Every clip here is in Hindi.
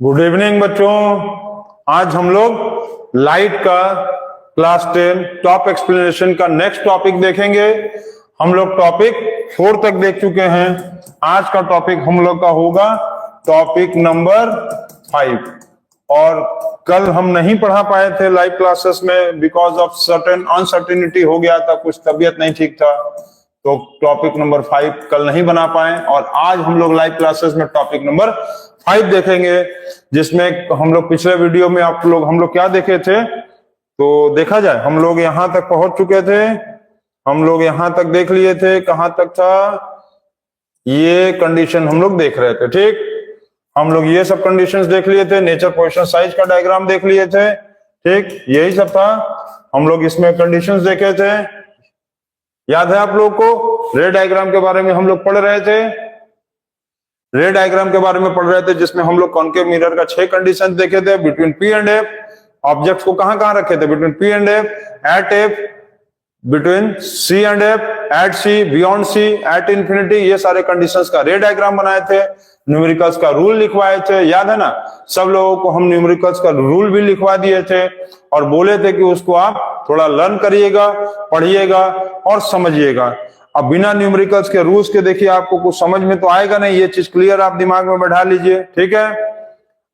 गुड इवनिंग बच्चों। आज हम लोग लाइट का क्लास 10 टॉप एक्सप्लेनेशन का नेक्स्ट टॉपिक देखेंगे। हम लोग टॉपिक 4 तक देख चुके हैं। आज का टॉपिक हम लोग का होगा टॉपिक नंबर 5। और कल हम नहीं पढ़ा पाए थे लाइव क्लासेस में बिकॉज ऑफ सर्टेन अनसर्टेनिटी हो गया था, कुछ तबीयत नहीं ठीक था, तो टॉपिक नंबर 5 कल नहीं बना पाए। और आज हम लोग लाइव क्लासेस में टॉपिक नंबर 5 देखेंगे, जिसमें हम लोग पिछले वीडियो में हम लोग क्या देखे थे, तो देखा जाए हम लोग यहां तक पहुंच चुके थे। हम लोग यहां तक देख लिए थे, कहां तक था, ये कंडीशन हम लोग देख रहे थे। ठीक, हम लोग ये सब कंडीशंस देख लिए थे, नेचर पोजीशन साइज का डायग्राम देख लिए थे। ठीक, यही सब था। हम लोग इसमें कंडीशंस देखे थे, याद है आप लोग को। रे डायग्राम के बारे में हम लोग पढ़ रहे थे, रे डायग्राम के बारे में पढ़ रहे थे, जिसमें हम लोग कॉनकेव मिरर का 6 कंडीशन देखे थे। Between P and F, objects को कहां कहां रखे थे, between P and F, at F, between C and F, at C, beyond C, at infinity, ये सारे कंडीशंस का रे डायग्राम बनाए थे। न्यूमेरिकल्स का रूल लिखवाए थे, याद है ना। सब लोगों को हम न्यूमेरिकल्स का रूल भी लिखवा दिए थे और बोले थे कि उसको आप थोड़ा लर्न करिएगा, पढ़िएगा और समझिएगा। अब बिना न्यूमेरिकल्स के रूल्स के देखिए आपको कुछ समझ में तो आएगा नहीं। ये चीज क्लियर आप दिमाग में बैठा लीजिए, ठीक है।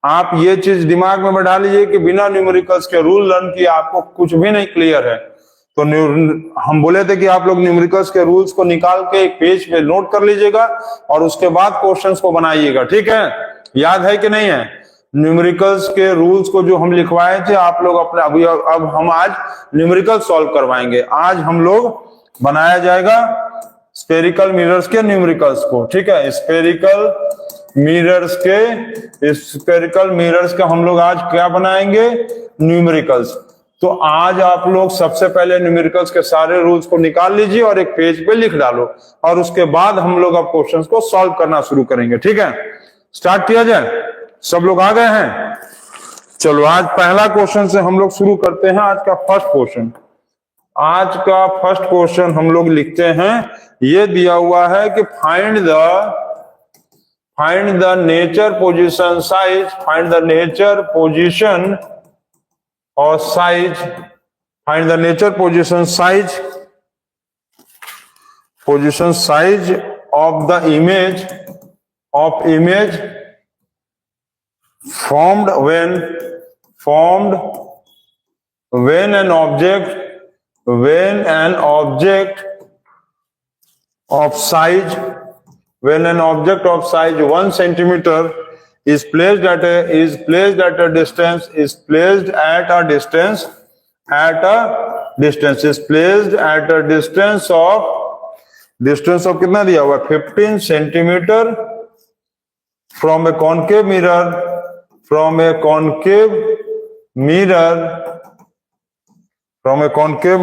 आप ये चीज दिमाग में बैठा लीजिए कि बिना न्यूमेरिकल्स के रूल लर्न किए आपको कुछ भी नहीं क्लियर है। तो हम बोले थे कि आप लोग न्यूमेरिकल्स के रूल्स को निकाल के एक पेज पे नोट कर लीजिएगा और उसके बाद क्वेश्चंस को बनाइएगा, ठीक है। याद है कि नहीं है? न्यूमेरिकल्स के रूल्स को जो हम लिखवाए थे आप लोग अपने अब हम आज न्यूमेरिकल सॉल्व करवाएंगे। आज हम लोग बनाया जाएगा स्फेरिकल मिरर्स के न्यूमेरिकल्स को, ठीक है। स्फेरिकल मिरर्स का हम लोग आज क्या बनाएंगे, न्यूमेरिकल्स। तो आज आप लोग सबसे पहले न्यूमेरिकल्स के सारे रूल्स को निकाल लीजिए और एक पेज पे लिख डालो, और उसके बाद हम लोग अब क्वेश्चंस को सॉल्व करना शुरू करेंगे, ठीक है। स्टार्ट किया जाए, सब लोग आ गए हैं? चलो आज पहला क्वेश्चन से हम लोग शुरू करते हैं। आज का फर्स्ट क्वेश्चन, आज का फर्स्ट क्वेश्चन हम लोग लिखते हैं। ये दिया हुआ है कि find the nature position size, find the nature position और size, find the nature position size of the image formed when an object of size 1 centimeter is placed at a distance of कितना दिया हुआ, 15 centimetre from a concave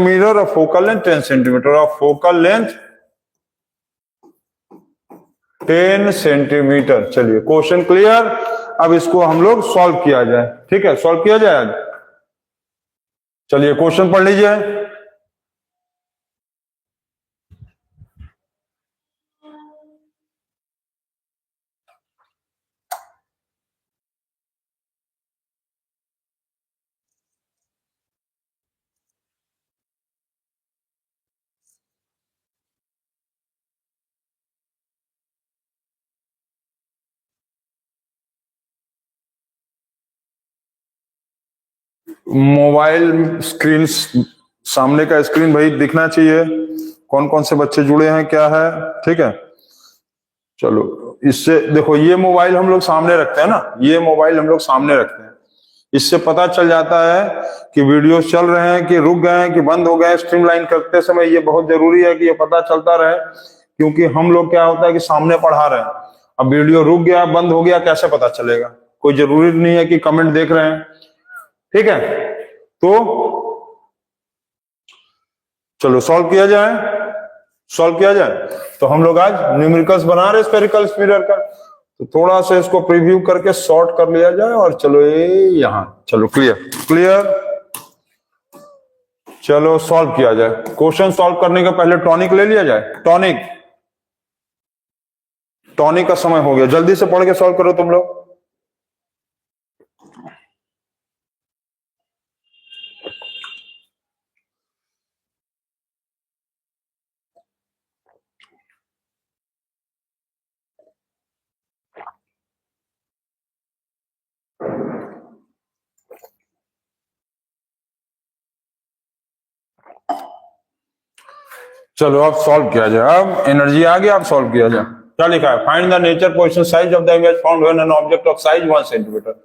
mirror of focal length 10 centimeter, of focal length 10 centimetre. चलिए क्वेश्चन क्लियर। अब इसको हम लोग सॉल्व किया जाए, ठीक है। सॉल्व किया जाए आज। चलिए क्वेश्चन पढ़ लीजिए। मोबाइल स्क्रीन, सामने का स्क्रीन भाई दिखना चाहिए, कौन कौन से बच्चे जुड़े हैं, क्या है, ठीक है। चलो इससे देखो, ये मोबाइल हम लोग सामने रखते हैं ना, ये मोबाइल हम लोग सामने रखते हैं, इससे पता चल जाता है कि वीडियो चल रहे हैं, कि रुक गए हैं, कि बंद हो गए। स्ट्रीमलाइन करते समय ये बहुत जरूरी है कि ये पता चलता रहे, क्योंकि हम लोग क्या होता है कि सामने पढ़ा रहे हैं, अब वीडियो रुक गया, बंद हो गया, कैसे पता चलेगा? कोई जरूरी नहीं है कि कमेंट देख रहे हैं, ठीक है। तो चलो सॉल्व किया जाए। तो हम लोग आज न्यूमेरिकल्स बना रहे स्फेरिकल मिरर का, तो थोड़ा सा इसको प्रीव्यू करके सॉर्ट कर लिया जाए और चलो ये यहां, चलो क्लियर। चलो सॉल्व किया जाए। क्वेश्चन सॉल्व करने का पहले टॉनिक ले लिया जाए। टॉनिक का समय हो गया, जल्दी से पढ़ के सॉल्व करो तुम लोग। चलो अब सॉल्व किया जाए, अब एनर्जी आ गया, अब सॉल्व किया जाए। क्या लिखा है? Find the nature position size of the image found when an object of size 1 centimetre.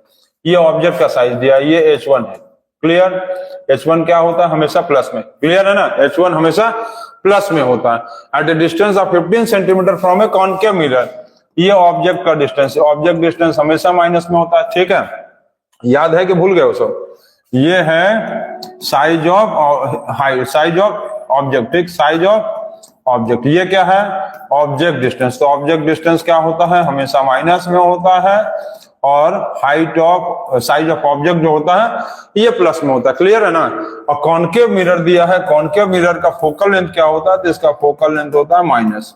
ये ऑब्जेक्ट का साइज दिया, ये h1 है। क्लियर? h1 क्या होता है? हमेशा प्लस में। क्लियर है ना? h1 हमेशा प्लस में होता है। At a distance of 15 centimetre from a concave mirror, ये ऑब्जेक्ट का डिस्टेंस, ऑब्जेक्ट डिस्टेंस हमेशा माइनस में होता है। ठीक है, याद है कि भूल गए हो सब? ये है size of height, size of object. ठीक, साइज ऑफ ऑब्जेक्ट। ये क्या है? Object distance. तो ऑब्जेक्ट डिस्टेंस क्या होता है? हमेशा माइनस में होता है, और height of size of object जो होता है ये प्लस में होता है। क्लियर है ना? और कॉनकेव मिरर दिया है, कॉनकेव मिरर का फोकल लेंथ क्या होता है? तो इसका फोकल लेंथ होता है माइनस।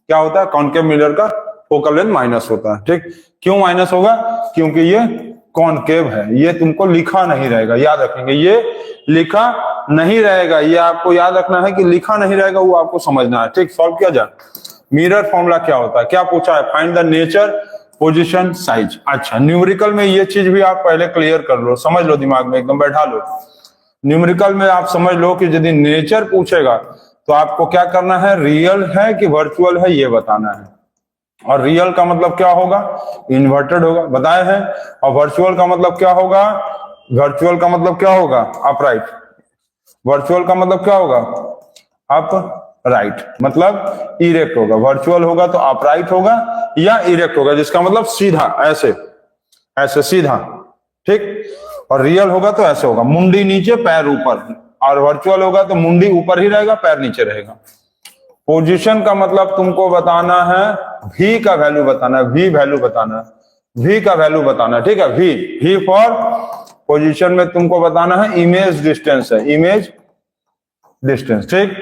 क्या होता है? कॉनकेव मिरर का फोकल लेंथ माइनस होता है। ठीक, क्यों माइनस होगा? क्योंकि ये कॉनकेव है। ये तुमको लिखा नहीं रहेगा, याद रखेंगे, ये लिखा नहीं रहेगा। ये आपको याद रखना है कि लिखा नहीं रहेगा, वो आपको समझना है। ठीक, सॉल्व किया जाए। मिरर फॉर्मूला क्या होता है? क्या पूछा है? Find the nature position size. अच्छा, न्यूमेरिकल में ये चीज भी आप पहले क्लियर कर लो, समझ लो, दिमाग में एकदम बैठा लो। न्यूमेरिकल में आप समझ लो कि यदि नेचर पूछेगा तो आपको क्या करना है? रियल है कि वर्चुअल है ये बताना है। और रियल का मतलब क्या होगा? इन्वर्टेड होगा, बताए हैं। और वर्चुअल का मतलब क्या होगा? वर्चुअल का मतलब क्या होगा? अपराइट। वर्चुअल का मतलब क्या होगा? अपराइट, मतलब इरेक्ट होगा। वर्चुअल होगा तो अपराइट होगा या इरेक्ट होगा, जिसका मतलब सीधा, ऐसे ऐसे सीधा। ठीक, और रियल होगा तो ऐसे होगा, मुंडी नीचे पैर ऊपर। और वर्चुअल होगा तो मुंडी ऊपर ही रहेगा, पैर नीचे रहेगा। पोजीशन का मतलब तुमको बताना है, v का वैल्यू बताना है, v वैल्यू बताना है, v का वैल्यू बताना है। ठीक है, v फॉर पोजीशन में तुमको बताना है इमेज डिस्टेंस है, इमेज डिस्टेंस। ठीक,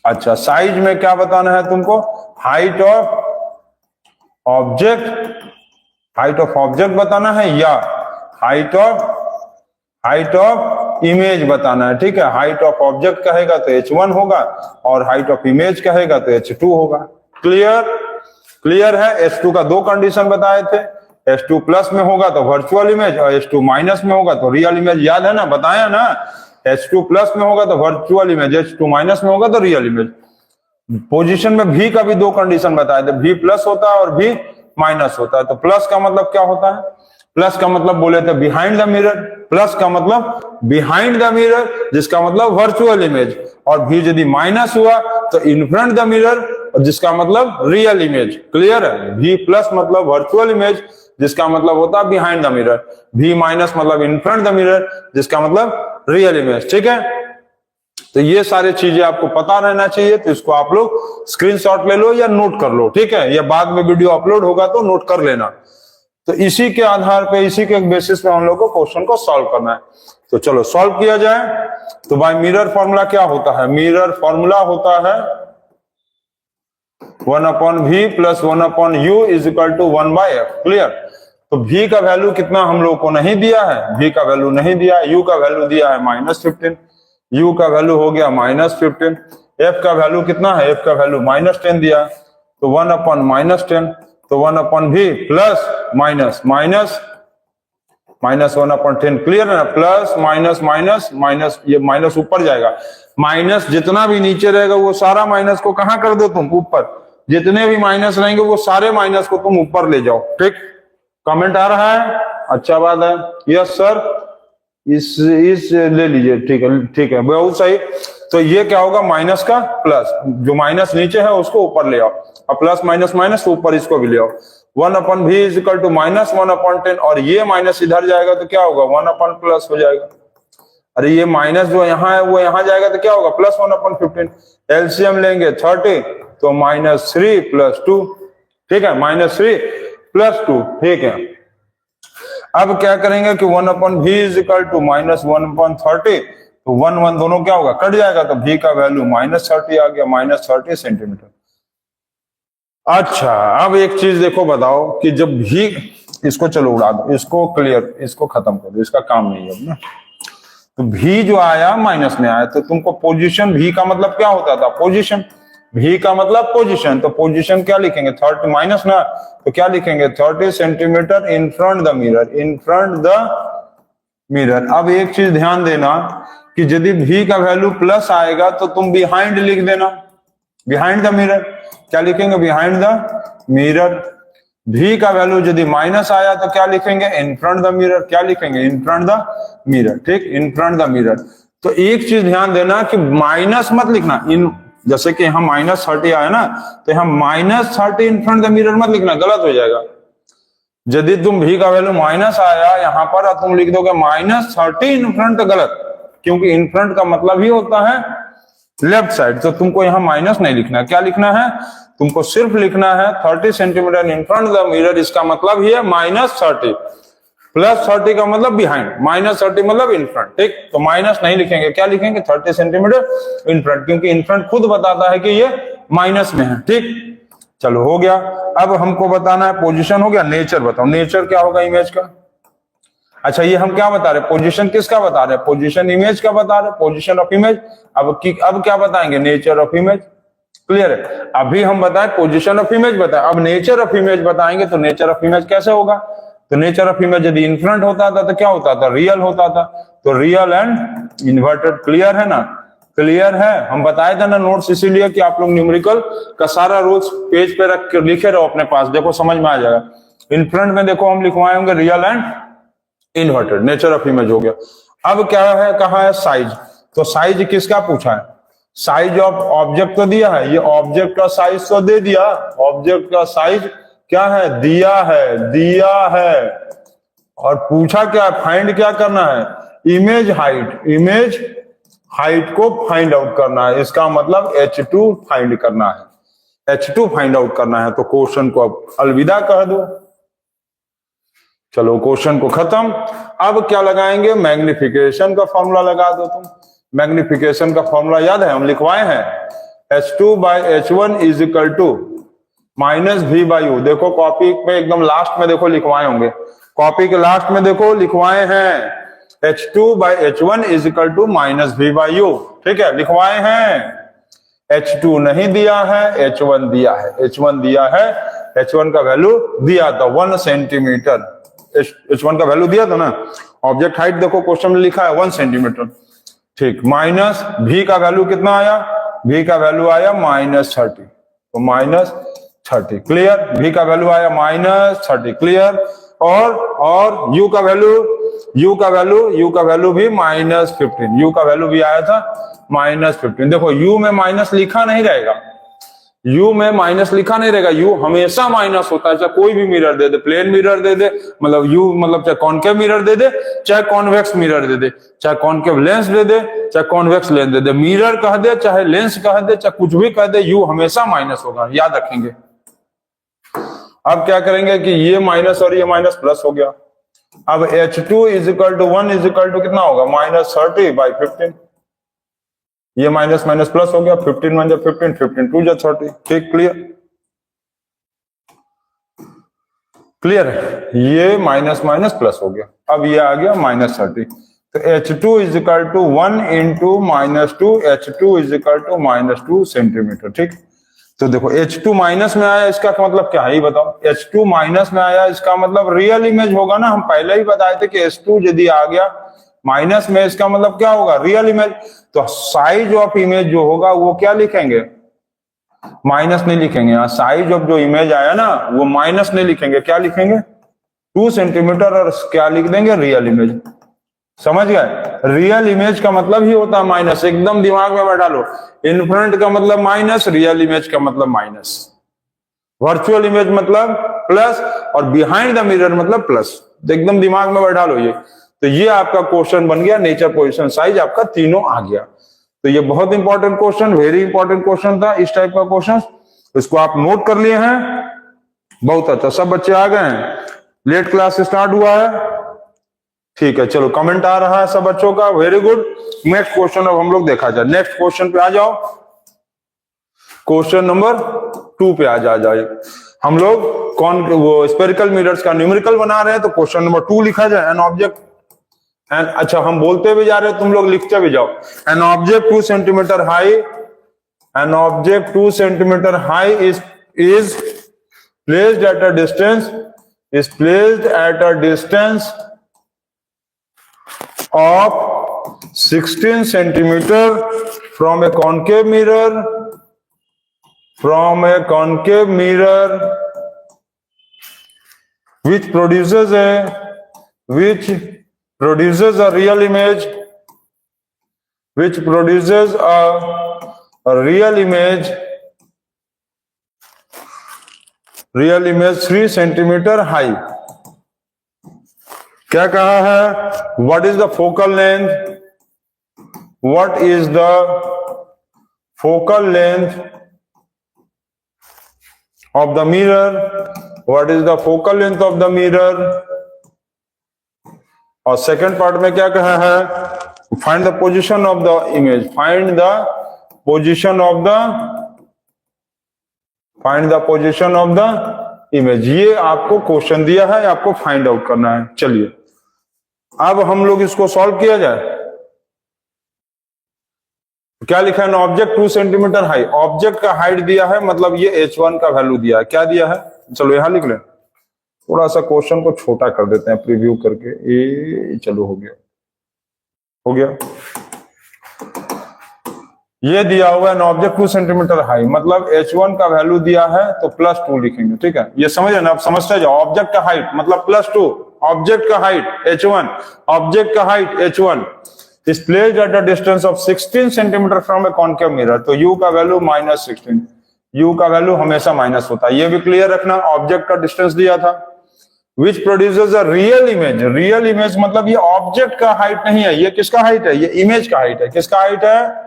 अच्छा, साइज में क्या बताना है तुमको? Height of object, height of object बताना है, या हाइट ऑफ इमेज बताना है। ठीक है, हाइट ऑफ ऑब्जेक्ट कहेगा तो h1 होगा, और हाइट ऑफ इमेज कहेगा तो h2 होगा। क्लियर? क्लियर है? h2 का दो कंडीशन बताए थे, h2 प्लस में होगा तो वर्चुअल इमेज, और h2 माइनस में होगा तो रियल इमेज। याद है ना? बताया ना? h2 प्लस में होगा तो वर्चुअल इमेज, h2 माइनस में होगा तो रियल इमेज। पोजीशन में v का भी दो कंडीशन बताए थे, v प्लस होता है और v माइनस होता है। तो प्लस का मतलब क्या होता है? प्लस का मतलब बोले थे बिहाइंड द मिरर, प्लस का मतलब बिहाइंड द मिरर, जिसका मतलब वर्चुअल इमेज। और भी यदि माइनस हुआ तो इन फ्रंट द मिरर, जिसका मतलब रियल इमेज। क्लियर है? भी प्लस मतलब वर्चुअल इमेज, जिसका मतलब होता है बिहाइंड द मिरर। भी माइनस मतलब इन फ्रंट द मिरर, जिसका मतलब रियल इमेज। ठीक है, तो ये सारी चीजें आपको पता रहना चाहिए। तो इसको आप लोग स्क्रीनशॉट ले लो या नोट कर लो। ठीक है, या बाद में वीडियो अपलोड होगा तो नोट कर लेना। तो इसी के आधार पे, इसी के बेसिस पे हम लोग को क्वेश्चन को सॉल्व करना है। तो चलो सॉल्व किया जाए। तो भाई मिरर फॉर्मूला क्या होता है? मिरर फॉर्मूला होता है 1/v plus 1/u is equal to 1/f। Clear? तो v का वैल्यू कितना हम लोग को नहीं दिया है, v का वैल्यू नहीं दिया है, u का वैल्यू दिया है -15, u का वैल्यू हो गया -15, f का वैल्यू कितना है? f का वैल्यू -10 दिया है, तो 1/-10, तो 1/v plus minus minus minus 1/10। Clear है ना? प्लस माइनस माइनस माइनस, ये माइनस ऊपर जाएगा, माइनस जितना भी नीचे रहेगा वो सारा माइनस को कहां कर दो तुम? ऊपर। जितने भी माइनस रहेंगे वो सारे माइनस को तुम ऊपर ले जाओ। ठीक, कमेंट आ रहा है? अच्छा बात है। यस सर, इस ले लीजिए। ठीक है, ठीक है, बहुत सही। तो ये क्या होगा? माइनस का प्लस, जो माइनस नीचे है उसको ऊपर ले आओ, और प्लस माइनस माइनस ऊपर इसको भी ले आओ। 1/v इज इक्वल टू -1/10, और ये माइनस इधर जाएगा तो क्या होगा? 1/+ हो जाएगा। अरे ये माइनस जो यहाँ है वो यहाँ जाएगा तो क्या होगा? प्लस 1/15। एलसीएम लेंगे 30, तो -3 + 2। ठीक है, -3 + 2। ठीक है, अब क्या करेंगे कि 1/v इज इक्वल टू -1/30, तो 1 दोनों क्या होगा? कट जाएगा, तो v का वैल्यू -30 आ गया, -30 सेंटीमीटर। अच्छा, अब एक चीज देखो, बताओ कि जब भी इसको चलो उड़ा दो, इसको क्लियर, इसको खत्म कर दो, इसका काम नहीं है अब ना। तो भी जो आया माइनस में आया, तो तुमको पोजीशन, भी का मतलब क्या होता था? पोजीशन। भी का मतलब पोजीशन, तो पोजीशन क्या लिखेंगे? 30 माइनस ना, तो क्या लिखेंगे? 30 centimetre in front the mirror, in front the mirror. अब एक चीज ध्यान देना कि यदि v का वैल्यू प्लस आएगा तो तुम बिहाइंड लिख देना, बिहाइंड द मिरर। क्या लिखेंगे? Behind the mirror. v का वैल्यू यदि माइनस आया तो क्या लिखेंगे? In front the mirror. क्या लिखेंगे? In front the mirror. ठीक, इन फ्रंट द मिरर। तो एक चीज ध्यान देना कि माइनस मत लिखना, इन जैसे कि यहाँ -30 आया ना, तो यहाँ -30 इन फ्रंट द मिरर मत लिखना, गलत हो जाएगा। यदि तुम v का वैल्यू माइनस आया यहाँ पर और तुम लिख दोगे -30 इन फ्रंट, तो गलत, क्योंकि इन फ्रंट का मतलब ही होता है लेफ्ट साइड। तो तुमको यहाँ माइनस नहीं लिखना। क्या लिखना है? तुमको सिर्फ लिखना है 30 centimetre in front the mirror. इसका मतलब ही है -30, +30 का मतलब बिहाइंड, -30 मतलब इन फ्रंट। ठीक, तो माइनस नहीं लिखेंगे, क्या लिखेंगे? 30 सेंटीमीटर इन फ्रंट, क्योंकि इन फ्रंट खुद बताता है कि ये माइनस में है। ठीक, चलो हो गया। अब हमको बताना है पोजीशन, हो गया। नेचर बताओ, नेचर क्या होगा इमेज का? अच्छा, ये हम क्या बता रहे हैं? पोजीशन किसका बता रहे हैं? पोजीशन इमेज का बता रहे हैं, पोजीशन ऑफ इमेज। अब क्या बताएंगे? Nature of image. क्लियर है? अभी हम बताएं पोजीशन ऑफ इमेज बताएं, अब नेचर ऑफ इमेज बताएंगे। तो नेचर ऑफ इमेज कैसे होगा? तो नेचर ऑफ इमेज यदि इन फ्रंट होता था तो क्या होता था? रियल होता था। तो रियल एंड इन्वर्टेड। क्लियर है ना? क्लियर है? हम बताए थे ना नोट्स, इसीलिए कि आप लोग न्यूमेरिकल का सारा रूल्स पेज पे रख के लिखे रहो अपने पास, देखो समझ में आ जाएगा। इन फ्रंट में देखो हम लिखवाए होंगे real and inverted. Nature of image हो गया। अब क्या है? कहा है साइज। तो साइज किसका पूछा है? साइज ऑफ ऑब्जेक्ट तो दिया है, ये ऑब्जेक्ट का साइज तो दे दिया। ऑब्जेक्ट का साइज क्या है? दिया है, दिया है। और पूछा क्या? फाइंड क्या करना है? Image height. इमेज हाइट को फाइंड आउट करना है। इसका मतलब h2 फाइंड करना है, h2 फाइंड आउट करना है। तो क्वेश्चन को अब अलविदा कह दो। चलो क्वेश्चन को खत्म। अब क्या लगाएंगे? मैग्निफिकेशन का फॉर्मूला लगा दो तुम। मैग्निफिकेशन का फॉर्मूला याद है? हम लिखवाए हैं h2/h1 is equal to -v/u। देखो कॉपी पे एकदम लास्ट में देखो लिखवाए होंगे, कॉपी के लास्ट में देखो लिखवाए हैं h2/h1 is equal to -v/u। ठीक है, लिखवाए हैं। h2 नहीं दिया है, h1 दिया है, h1 दिया है। h1 का वैल्यू दिया था 1 सेंटीमीटर। h1 का वैल्यू दिया था ना। ऑब्जेक्ट हाइट देखो क्वेश्चन में लिखा है 1 सेंटीमीटर। ठीक, माइनस v का वैल्यू कितना आया? v का वैल्यू आया -30, तो -30। क्लियर? v का वैल्यू आया -30। क्लियर? और u का वैल्यू भी -15। u का वैल्यू भी आया था -15। देखो u में माइनस लिखा नहीं रहेगा, u में माइनस लिखा नहीं रहेगा। u हमेशा माइनस होता है, चाहे कोई भी मिरर दे दे, प्लेन मिरर दे दे, मतलब u मतलब चाहे कॉनकेव मिरर दे दे, चाहे कॉन्वेक्स मिरर दे दे, चाहे कॉनकेव लेंस दे दे, चाहे कॉन्वेक्स लेंस दे दे, मिरर कह दे, चाहे लेंस कह दे, चाहे कुछ भी कह दे, u हमेशा माइनस होगा, याद रखेंगे। अब क्या करेंगे कि ये माइनस और ये माइनस प्लस हो गया। अब h2 is equal to 1 is equal to कितना होगा? -30/15। ये माइनस माइनस प्लस हो गया, 15 1 15, 15 2 30। ठीक, क्लियर? क्लियर है? ये माइनस माइनस प्लस हो गया। अब ये आ गया -30। तो h2 is equal to 1 into -2, h2 is equal to -2 centimetre. ठीक, तो देखो h2 माइनस में आया, इसका मतलब क्या है ये बताओ? h2 माइनस में आया, इसका मतलब रियल इमेज होगा ना। हम पहले ही बताए थे कि h2 यदि आ गया माइनस में, इसका मतलब क्या होगा? Real image. तो साइज ऑफ इमेज जो होगा वो क्या लिखेंगे? माइनस नहीं लिखेंगे। यहाँ साइज ऑफ जो इमेज आया ना वो माइनस नहीं लिखेंगे, क्या लिखेंगे? 2 सेंटीमीटर। और क्या लिख देंगे? Real image. समझ गए? रियल इमेज का मतलब ही होता है माइनस, एकदम दिमाग में बैठा लो। इन फ्रंट का मतलब माइनस, रियल इमेज का मतलब माइनस, वर्चुअल इमेज मतलब प्लस, और बिहाइंड द मिरर मतलब प्लस। एकदम दिमाग में बैठा लो ये। तो ये आपका क्वेश्चन बन गया, नेचर, पोजीशन, साइज, आपका तीनों आ गया। तो ये बहुत important question, very important question था। इस टाइप का क्वेश्चन इसको आप नोट कर लिए हैं, बहुत अच्छा। सब बच्चे आ गए हैं, लेट क्लास स्टार्ट हुआ है। ठीक है, चलो कमेंट आ रहा है सब बच्चों का, वेरी गुड। नेक्स्ट क्वेश्चन अब हम लोग देखा जाए। नेक्स्ट क्वेश्चन पे आ जाओ, क्वेश्चन नंबर 2 पे आ जाए। हम लोग वो स्फेरिकल मिरर्स का न्यूमेरिकल बना रहे हैं, तो क्वेश्चन नंबर 2 लिखा जाए। एन ऑब्जेक्ट एंड, अच्छा हम बोलते भी जा रहे हैं, तुम लोग लिखते भी जाओ। An object 2 centimetre high, an object 2 centimetre high is placed at a distance of 16 centimeter from a concave mirror which produces a real image, real image 3 centimeter high. क्या कहा है? What is the focal length? What is the focal length of the mirror? What is the focal length of the mirror? और सेकंड पार्ट में क्या कहा है? Find the position of the image. Find the position of the image. ये आपको क्वेश्चन दिया है, आपको फाइंड आउट करना है. चलिए अब हम लोग इसको सॉल्व किया जाए. क्या लिखा है? Object 2 centimetre high. ऑब्जेक्ट का हाइट दिया है, मतलब ये h1 का वैल्यू दिया है. क्या दिया है? चलो यहां लिख लें. थोड़ा सा क्वेश्चन को छोटा कर देते हैं प्रीव्यू करके. ये चलो हो गया. ये दिया हुआ है ऑब्जेक्ट 2 सेंटीमीटर हाई, मतलब h1 का वैल्यू दिया है तो +2 लिखेंगे. ठीक है, ये समझ ना? आप समझते जाओ. ऑब्जेक्ट का हाइट मतलब +2, ऑब्जेक्ट का हाइट h1, ऑब्जेक्ट का height h1 is placed at a distance of 16 centimetre from a concave mirror. तो u का वैल्यू -16. u का वैल्यू हमेशा माइनस होता है, ये भी क्लियर रखना. ऑब्जेक्ट का डिस्टेंस दिया था. Which produces a real image. Real image मतलब ये ऑब्जेक्ट का हाइट नहीं है, ये किसका हाइट है? ये इमेज का हाइट है. किसका हाइट है?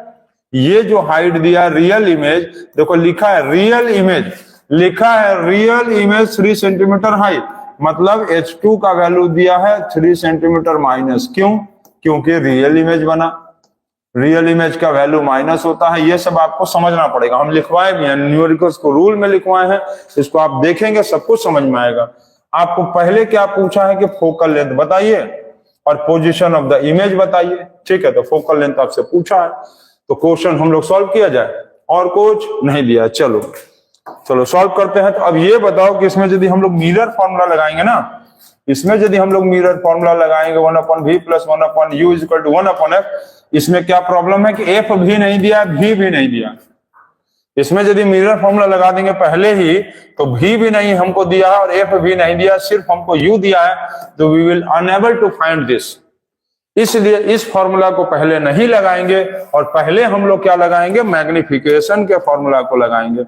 ये जो हाइट दिया रियल इमेज, देखो लिखा है रियल इमेज, लिखा है रियल इमेज 3 सेंटीमीटर हाई, मतलब h2 का वैल्यू दिया है 3 सेंटीमीटर माइनस. क्यों? क्योंकि रियल इमेज बना. रियल इमेज का वैल्यू माइनस होता है. ये सब आपको समझना पड़ेगा. हम लिखवाए भी हैं, न्यूमेरिकल्स को रूल में लिखवाए हैं. इसको आप देखेंगे सब कुछ समझ में आएगा. आपको पहले क्या पूछा है कि फोकल लेंथ बताइए और पोजीशन ऑफ द इमेज बताइए. ठीक है, तो फोकल लेंथ आपसे पूछा है, तो क्वेश्चन हम लोग सॉल्व किया जाए. और कुछ नहीं दिया. चलो सॉल्व करते हैं. तो अब ये बताओ कि इसमें यदि हम लोग मिरर फॉर्मूला लगाएंगे ना, इसमें यदि हम लोग मिरर फॉर्मूला लगाएंगे 1/v + 1/u = 1/f, इसमें क्या प्रॉब्लम है कि f भी नहीं दिया, v भी नहीं दिया. इसमें यदि मिरर फॉर्मूला लगा देंगे पहले ही, तो v भी नहीं हमको दिया है और f भी नहीं दिया, सिर्फ हमको u दिया है. तो we will unable to find this. इसलिए इस फॉर्मूला को पहले नहीं लगाएंगे और पहले हम लोग क्या लगाएंगे? मैग्निफिकेशन के फॉर्मूला को लगाएंगे.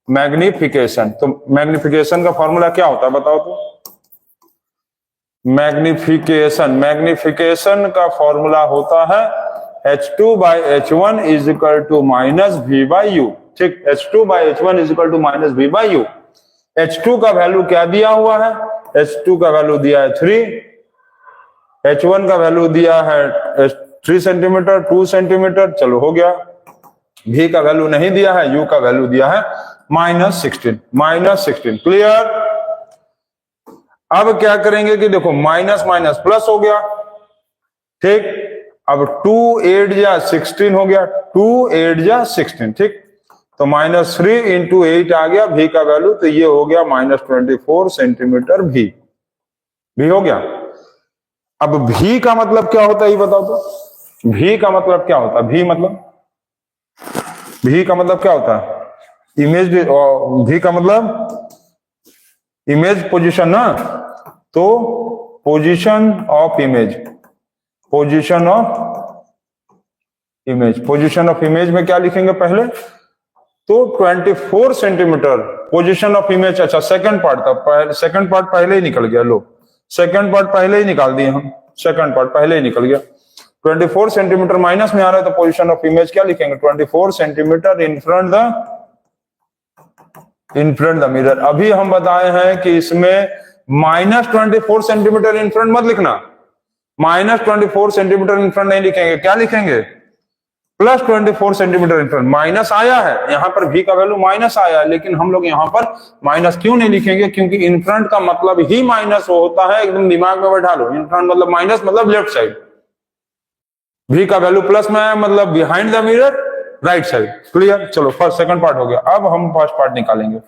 मैग्निफिकेशन. तो मैग्निफिकेशन का फॉर्मूला क्या होता है बताओ तो? मैग्निफिकेशन का फॉर्मूला होता है h2/h1 = -v/u. ठीक, h2/h1 = -v/u. h2 का वैल्यू क्या दिया हुआ है? h2 का वैल्यू दिया है 3, h1 का वैल्यू दिया है 3 सेंटीमीटर, 2 सेंटीमीटर. चलो हो गया. v का वैल्यू नहीं दिया है, u का वैल्यू दिया है -16. क्लियर? अब क्या करेंगे कि देखो माइनस माइनस प्लस हो गया. ठीक, अब 2 8 जा 16 हो गया. 2 8 जा 16. ठीक, तो -3 × 8 आ गया v का वैल्यू, तो ये हो गया -24 सेंटीमीटर v हो गया. अब v का मतलब क्या होता है ये बताओ तो? v का मतलब क्या होता है? v का मतलब क्या होता है? इमेज. v का मतलब इमेज पोजीशन ना, तो position of image. Position of image में क्या लिखेंगे पहले? तो 24 सेंटीमीटर पोजीशन ऑफ इमेज. अच्छा, सेकंड पार्ट था, सेकंड पार्ट पहले ही निकल गया. लो, सेकंड पार्ट पहले ही निकाल दिए हम. सेकंड पार्ट पहले ही निकल गया. 24 सेंटीमीटर माइनस में आ रहा है, तो पोजीशन ऑफ इमेज क्या लिखेंगे? 24 centimetre in front the mirror. अभी हम बताए हैं कि इसमें -24 सेंटीमीटर इन फ्रंट मत लिखना. -24 सेंटीमीटर इन फ्रंट नहीं लिखेंगे. क्या लिखेंगे? +24 सेंटीमीटर इन फ्रंट. माइनस आया है यहाँ पर, v का वैल्यू माइनस आया है, लेकिन हम लोग यहाँ पर माइनस क्यों नहीं लिखेंगे? क्योंकि इन फ्रंट का मतलब ही माइनस होता है. एकदम दिमाग में बैठा लो. इन फ्रंट मतलब माइनस, मतलब लेफ्ट साइड. v का वैल्यू प्लस में आया, मतलब behind the mirror, right side. Clear? चलो फर्स्ट सेकंड पार्ट हो गया. अब हम फर्स्ट पार्ट निकालेंगे.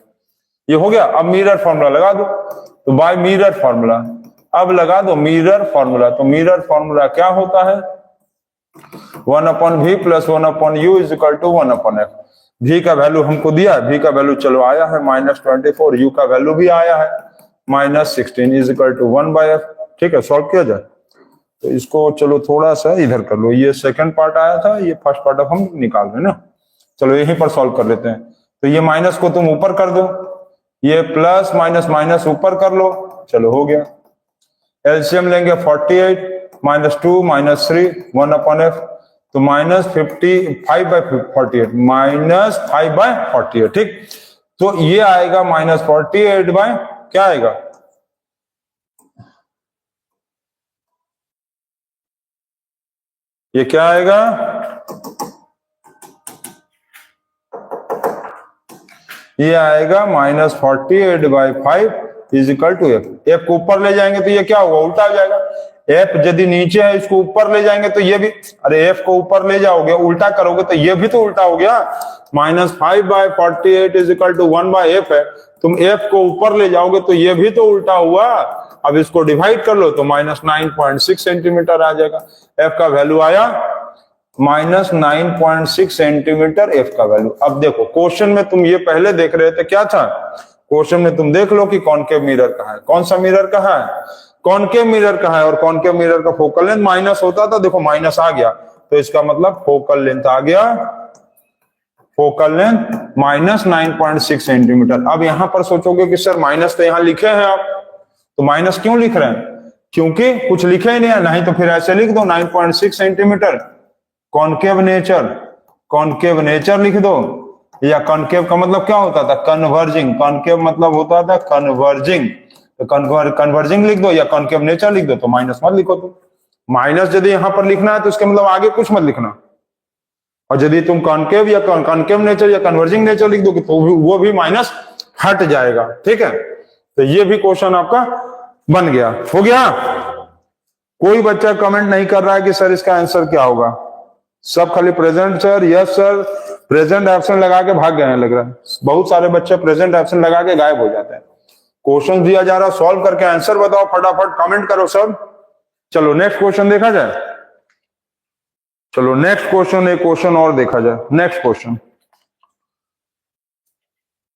ये हो गया. अब मिरर फॉर्मूला लगा दो. तो बाय मिरर फॉर्मूला अब लगा दो मिरर फॉर्मूला. तो मिरर फॉर्मूला क्या होता है? 1/v plus 1/u is equal to 1/f। v का वैल्यू हमको दिया, v का वैल्यू चलो आया है -24, u का वैल्यू भी आया है -16 इज इक्वल टू 1/f। ठीक है, सॉल्व किया जाए तो इसको चलो थोड़ा सा इधर कर लो, ये सेकंड पार्ट आया था, ये फर्स्ट पार्ट अब हम निकाल रहे हैं ना। चलो यहीं पर सॉल्व कर लेते हैं। तो ये माइनस को तुम ऊपर कर दो, ये प्लस माइनस माइनस ऊपर कर लो, चलो हो गया। एलसीएम लेंगे 48 -2 -3 1/f, तो -55/48 -5/48। ठीक, तो ये आएगा -48 बाय क्या आएगा, ये क्या आएगा, ये आएगा -48/5 is equal to F. F को ऊपर ले जाएंगे तो ये क्या होगा, उल्टा हो जाएगा। एफ यदि नीचे है इसको ऊपर ले जाएंगे तो ये भी, अरे एफ को ऊपर ले जाओगे उल्टा करोगे तो ये भी तो उल्टा हो गया। -5/48 इज इक्वल टू 1/f है, तुम एफ को ऊपर ले जाओगे तो ये भी तो उल्टा हुआ। अब इसको डिवाइड कर लो तो -9.6 सेंटीमीटर आ जाएगा। एफ का वैल्यू आया -9.6 सेंटीमीटर एफ का वैल्यू। अब देखो क्वेश्चन में तुम ये पहले देख रहे थे क्या था, क्वेश्चन में तुम देख लो कि कॉनकेव मिरर कहाँ है, कौन सा मिरर कहाँ है, कॉनकेव मिरर कहाँ है, और कॉनकेव मिरर का फोकल लेंथ माइनस होता था, देखो माइनस आ गया तो इसका मतलब फोकल लेंथ आ गया, फोकल लेंथ -9.6 सेंटीमीटर। अब यहां पर सोचोगे कि सर माइनस तो यहां लिखे हैं आप, तो माइनस क्यों लिख रहे हैं, क्योंकि कुछ लिखे ही नहीं है, नहीं तो फिर ऐसे लिख दो 9.6 centimetre concave nature, concave nature लिख दो, या कॉनकेव का मतलब क्या होता था, कन्वर्जिंग, कॉनकेव मतलब होता था कन्वर्जिंग, तो कन्वर्जिंग लिख दो या कॉनकेव नेचर लिख दो, तो माइनस मत लिखो। तुम माइनस यदि यहां पर लिखना है तो इसके मतलब आगे कुछ मत लिखना, और यदि तुम कॉनकेव या कॉनकेव नेचर या कन्वर्जिंग नेचर लिख दोगे तो वो भी माइनस हट जाएगा। ठीक है, तो ये भी क्वेश्चन आपका बन गया, हो गया। कोई बच्चा कमेंट नहीं कर रहा है कि सर इसका आंसर क्या होगा, सब खाली present sir, yes sir, present absent लगा के भाग गए हैं लग रहा है। बहुत सारे बच्चे प्रेजेंट एब्सेंट लगा के गायब हो जाते हैं। क्वेश्चन दिया जा रहा, सॉल्व करके आंसर बताओ फटाफट, कमेंट करो सब। चलो नेक्स्ट क्वेश्चन देखा जाए, चलो नेक्स्ट क्वेश्चन, एक क्वेश्चन और देखा जाए, नेक्स्ट क्वेश्चन।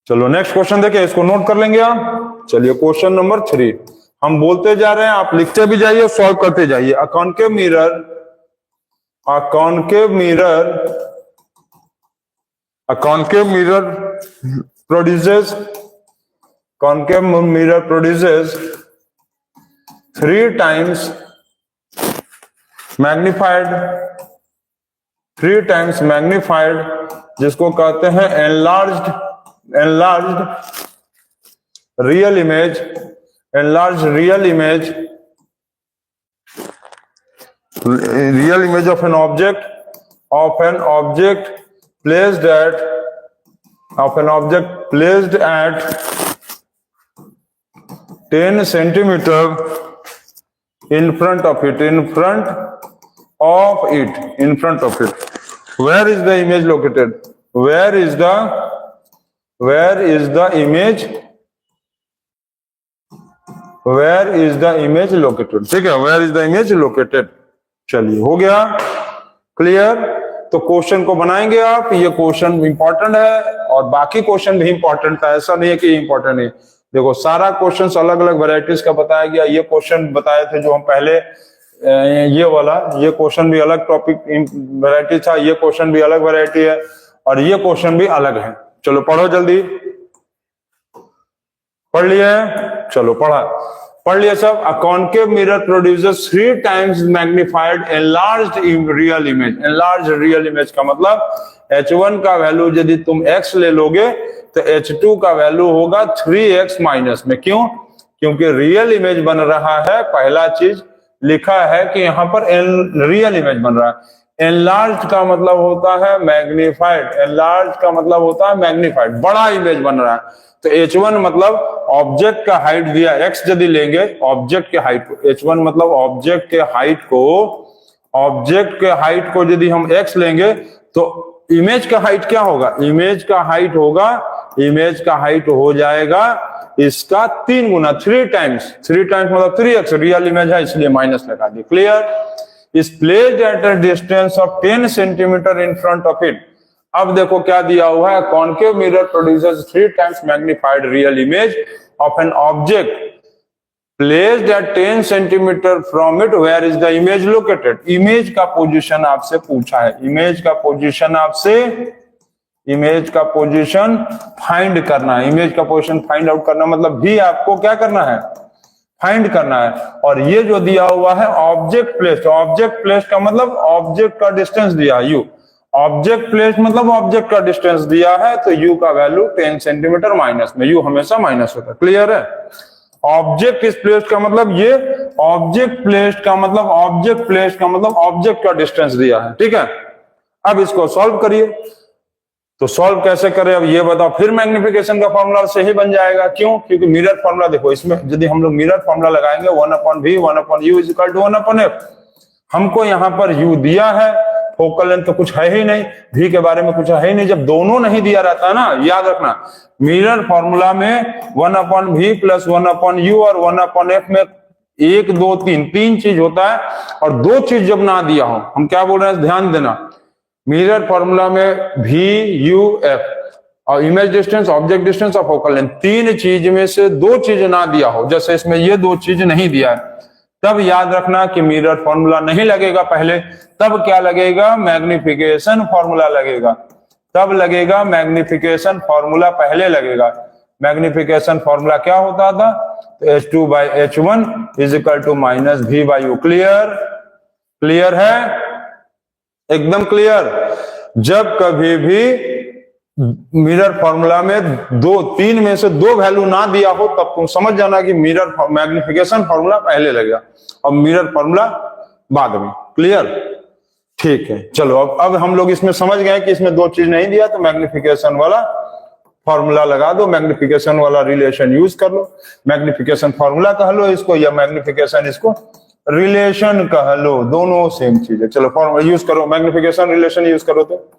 चलो नेक्स्ट क्वेश्चन देखे, इसको नोट कर लेंगे आप। चलिए क्वेश्चन नंबर 3, हम बोलते जा रहे हैं, आप लिखते भी जाइए, सॉल्व करते जाइए। A concave mirror, a concave mirror, a concave mirror produces, concave mirror produces 3 times magnified, 3 times magnified, जिसको कहते हैं enlarged, enlarged real image, enlarged real image, real image of an object placed at, of an object placed at 10 centimeter in front of it, in front of it, in front of it. Where is the image located? Where is the image, where is the image located? ठीक है, where is the image located? चलिए हो गया क्लियर। तो क्वेश्चन को बनाएंगे आप, ये क्वेश्चन इंपॉर्टेंट है और बाकी क्वेश्चन भी इंपॉर्टेंट था, ऐसा नहीं है कि इंपॉर्टेंट नहीं। देखो सारा क्वेश्चन अलग अलग वैरायटीज का बताया गया, ये क्वेश्चन बताए थे जो हम पहले, ये वाला, ये क्वेश्चन भी अलग टॉपिक वैरायटी था, ये क्वेश्चन भी अलग वैरायटी है, और ये क्वेश्चन भी अलग है। चलो पढ़ो जल्दी, पढ़ लिए, चलो पढ़ लिया सब। A concave mirror produces 3 times magnified enlarged real image. Enlarged real image का मतलब H1 का वैल्यू यदि तुम x ले लोगे तो H2 का वैल्यू होगा 3x माइनस में। क्यों? क्योंकि रियल इमेज बन रहा है, पहला चीज लिखा है कि यहाँ पर रियल इमेज बन रहा है। एनलार्ज्ड का मतलब होता है मैग्निफाइड, एनलार्ज्ड का मतलब होता है मैग्निफाइड, बड़ा इमेज बन रहा है। तो H1 मतलब ऑब्जेक्ट का हाइट दिया x यदि लेंगे, ऑब्जेक्ट के हाइट को, H1 मतलब ऑब्जेक्ट के हाइट को, ऑब्जेक्ट के हाइट को यदि हम x लेंगे तो इमेज का हाइट क्या होगा, इमेज का हाइट होगा, इमेज का हाइट हो जाएगा इसका 3 गुना, 3 टाइम्स, 3 टाइम्स मतलब 3x, रियल इमेज है इसलिए माइनस लगा दी। Clear? is placed at a distance of 10 centimeter in front of it. अब देखो क्या दिया हुआ है, concave mirror produces 3 times magnified real image of an object placed at 10 centimeter from it. Where is the image located? Image का पोजीशन आपसे पूछा है, इमेज का पोजीशन आपसे, इमेज का पोजीशन फाइंड करना है, इमेज का पोजीशन फाइंड आउट करना मतलब भी आपको क्या करना है, फाइंड करना है। और ये जो दिया हुआ है ऑब्जेक्ट प्लेस्ड, ऑब्जेक्ट प्लेस्ड का मतलब ऑब्जेक्ट का डिस्टेंस दिया है यू, ऑब्जेक्ट प्लेस्ड मतलब ऑब्जेक्ट का डिस्टेंस दिया है, तो यू का वैल्यू 10 सेंटीमीटर माइनस में, यू हमेशा माइनस होता है। क्लियर है? ऑब्जेक्ट इज प्लेस्ड का मतलब ये ऑब्जेक्ट प्लेस्ड का मतलब ऑब्जेक्ट प्लेस्ड का मतलब ऑब्जेक्ट का डिस्टेंस दिया है। ठीक है, अब इसको सॉल्व करिए। तो सॉल्व कैसे करें अब ये बताओ। फिर मैग्निफिकेशन का फॉर्मूला से ही बन जाएगा। क्यों? क्योंकि मिरर फॉर्मूला देखो, इसमें यदि हम लोग मिरर फॉर्मूला लगाएंगे 1/v 1/u is equal to 1/f। हमको यहाँ पर u दिया है, फोकल लेंथ तो कुछ है ही नहीं, v के बारे में कुछ है ही नहीं। जब दोनों नहीं दिया रहता है ना, याद रखना मिरर फॉर्मूला में 1/v प्लस 1/u और 1/f में 1 2 3 तीन चीज होता है, और दो चीज जब ना दिया हो, हम क्या बोल रहे हैं ध्यान देना, मिरर फॉर्मूला में v u f और इमेज डिस्टेंस, ऑब्जेक्ट डिस्टेंस और फोकल लेंथ, तीन चीज में से दो चीज ना दिया हो, जैसे इसमें ये दो चीज नहीं दिया है, तब याद रखना कि मिरर फॉर्मूला नहीं लगेगा पहले, तब क्या लगेगा, मैग्निफिकेशन फॉर्मूला लगेगा, तब लगेगा मैग्निफिकेशन फॉर्मूला पहले लगेगा। मैग्निफिकेशन फॉर्मूला क्या होता था, तो h2/h1 is equal to minus v/u। Clear? Clear है? एकदम क्लियर। जब कभी भी मिरर फॉर्मूला में तीन में से दो वैल्यू ना दिया हो, तब तुम समझ जाना कि मिरर मैग्निफिकेशन फॉर्मूला पहले लगेगा और मिरर फॉर्मूला बाद में। क्लियर? ठीक है, चलो अब हम लोग इसमें समझ गए कि इसमें दो चीज नहीं दिया, तो मैग्निफिकेशन वाला फॉर्मूला लगा दो, मैग्निफिकेशन वाला रिलेशन यूज कर लो, मैग्निफिकेशन फॉर्मूला कह लो इसको, या मैग्निफिकेशन इसको रिलेशन कह लो, दोनों सेम चीज है। चलो फॉर्मूला यूज करो, मैग्निफिकेशन रिलेशन यूज करो। तो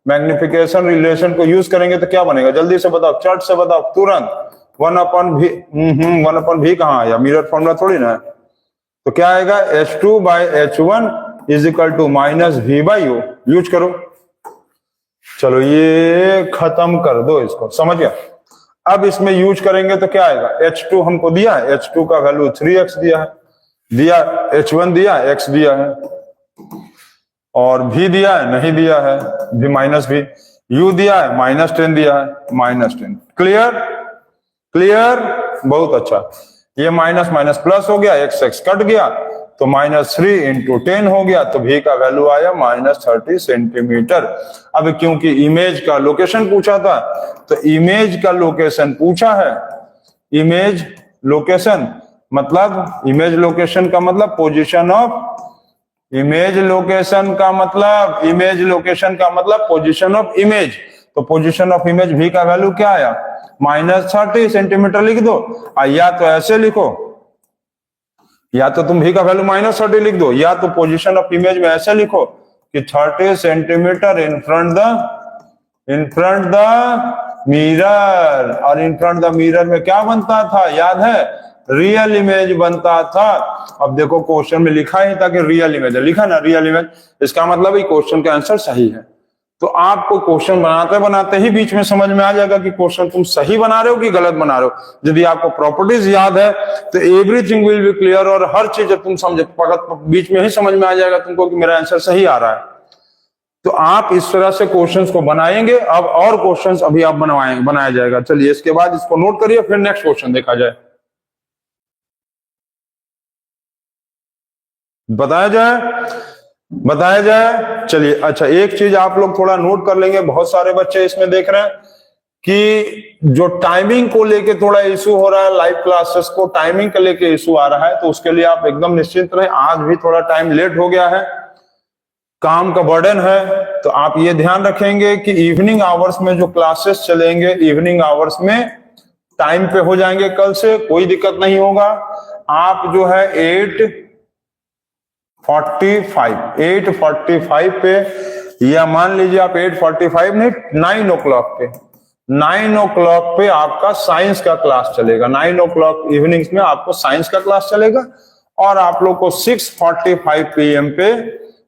मैग्निफिकेशन रिलेशन को यूज करेंगे तो क्या बनेगा, जल्दी से बताओ, चट से बताओ तुरंत। 1/v कहाँ आया, मिरर फॉर्मूला थोड़ी ना है, तो क्या आएगा, h2/h1 is equal to minus v/u। Use करो। चलो ये खत्म कर दो इसको, समझ गया। अब इसमें यूज करेंगे तो क्या आएगा, h2 हमको दिया है, h2 का वैल्यू 3x दिया है, दिया h1 दिया, x दिया है, और v दिया है, नहीं दिया है, v-v, u दिया है, -10 दिया है, -10। क्लियर? क्लियर? बहुत अच्छा। ये माइनस माइनस प्लस हो गया, x कट गया, तो -3 × 10 हो गया, तो v का वैल्यू आया -30 सेंटीमीटर। अब क्योंकि इमेज का लोकेशन पूछा था, तो इमेज का लोकेशन पूछा है, इमेज लोकेशन मतलब, इमेज लोकेशन का मतलब पोजीशन ऑफ, इमेज लोकेशन का मतलब, इमेज लोकेशन का मतलब पोजीशन ऑफ इमेज। तो पोजीशन ऑफ इमेज v का वैल्यू क्या आया, -30 सेंटीमीटर लिख दो, या तो ऐसे लिखो, या तो तुम v का वैल्यू -30 लिख दो, या तो पोजीशन ऑफ इमेज में ऐसे लिखो कि 30 centimetre in front the mirror. और इन फ्रंट द मिरर में क्या बनता था, याद है, रियल इमेज बनता था। अब देखो क्वेश्चन में लिखा ही था कि रियल इमेज है, लिखा ना रियल इमेज, इसका मतलब ये क्वेश्चन का आंसर सही है। तो आपको क्वेश्चन बनाते बनाते ही बीच में समझ में आ जाएगा कि क्वेश्चन तुम सही बना रहे हो कि गलत बना रहे हो। यदि आपको प्रॉपर्टीज याद है तो एवरीथिंग विल बी क्लियर, और हर चीज तुम समझ बीच में ही समझ में आ जाएगा तुमको कि मेरा आंसर सही आ रहा है। तो आप इस तरह से क्वेश्चंस को बनाएंगे। अब और क्वेश्चंस अभी आप बनाया जाएगा। चलिए इसके बाद इसको नोट करिए, फिर नेक्स्ट क्वेश्चन देखा जाए, बताया जाए। चलिए अच्छा, एक चीज आप लोग थोड़ा नोट कर लेंगे, बहुत सारे बच्चे इसमें देख रहे हैं कि जो टाइमिंग को लेके थोड़ा इशू हो रहा है, लाइव क्लासेस को टाइमिंग के लेके इशू आ रहा है, तो उसके लिए आप एकदम निश्चिंत रहें। आज भी थोड़ा टाइम लेट हो गया है, काम का बर्डन है, तो आप ये ध्यान रखेंगे कि इवनिंग आवर्स में जो क्लासेस चलेंगे, इवनिंग आवर्स में टाइम पे हो जाएंगे कल से, कोई दिक्कत नहीं होगा। आप जो है 8:45 पे, या मान लीजिए आप 8:45 नहीं 9 o'clock पे, 9 o'clock पे आपका साइंस का क्लास चलेगा। 9 o'clock इवनिंग्स में आपको साइंस का क्लास चलेगा, और आप लोग को 6:45 PM पे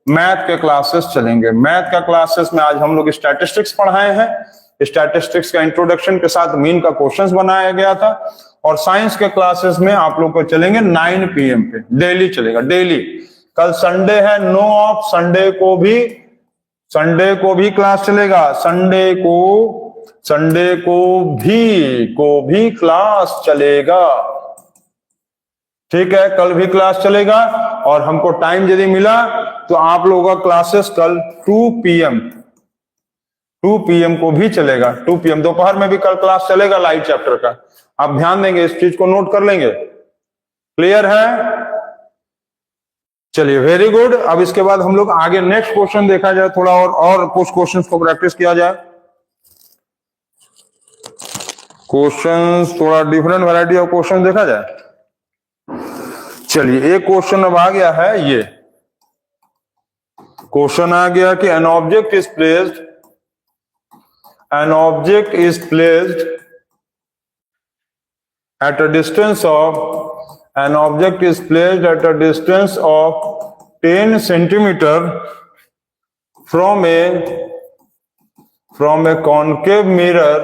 मैथ के क्लासेस चलेंगे। मैथ का क्लासेस में आज हम लोग स्टैटिस्टिक्स पढ़ाए हैं। स्टैटिस्टिक्स का इंट्रोडक्शन के साथ मीन का क्वेश्चंस बनाया गया था। और साइंस के क्लासेस में आप लोग को चलेंगे 9 PM पे, डेली चलेगा, डेली। कल संडे है, नो ऑफ, संडे को भी क्लास चलेगा, संडे को भी क्लास चलेगा, ठीक है, कल भी क्लास चलेगा। और हमको टाइम यदि मिला तो आप लोगों का क्लासेस कल 2 PM को भी चलेगा। 2 PM दोपहर में भी कल क्लास चलेगा लाइट चैप्टर का। आप ध्यान देंगे, इस चीज को नोट कर लेंगे। क्लियर है? चलिए, वेरी गुड। अब इसके बाद हम लोग आगे नेक्स्ट क्वेश्चन देखा जाए, थोड़ा और कुछ क्वेश्चंस को प्रैक्टिस किया जाए। क्वेश्चंस थोड़ा डिफरेंट वैरायटी ऑफ क्वेश्चन देखा जाए। चलिए, एक क्वेश्चन अब आ गया है। ये क्वेश्चन आ गया कि an object is placed at a distance of 10 centimeter from a concave mirror.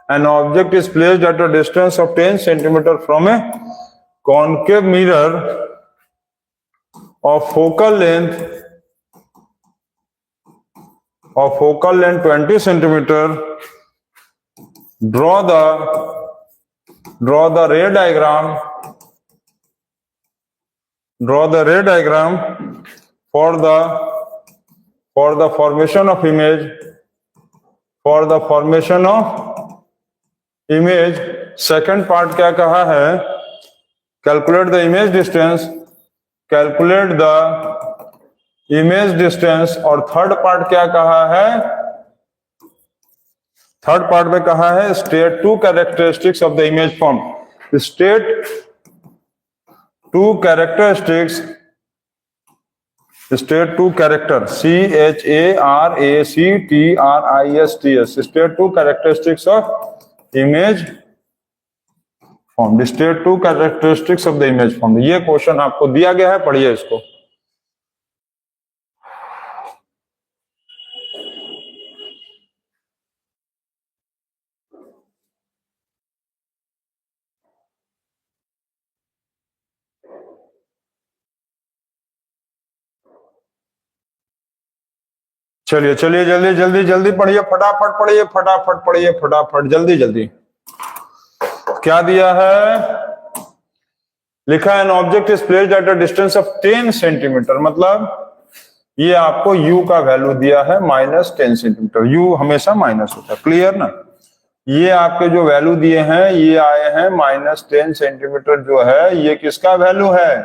An object is placed at a distance of 10 centimeter from a concave mirror of focal length 20 centimeter. Draw the ray diagram for the formation of image. Second part क्या कहा है? Calculate the image distance. और थर्ड पार्ट क्या कहा है? थर्ड पार्ट में कहा है state 2 characteristics of the image form. State 2 character, state 2 characteristics of image form. State 2 characteristics of the image form. ये क्वेश्चन आपको दिया गया है, पढ़िए इसको। चलिए जल्दी पढ़िए, फटाफट पढ़िए, जल्दी। क्या दिया है? लिखा है an object is placed at a distance of 10 centimetre. मतलब ये आपको u का वैल्यू दिया है -10 सेंटीमीटर। u हमेशा माइनस होता है, क्लियर ना? ये आपके जो वैल्यू दिए हैं ये आए हैं -10 सेंटीमीटर। जो है ये किसका वैल्यू है?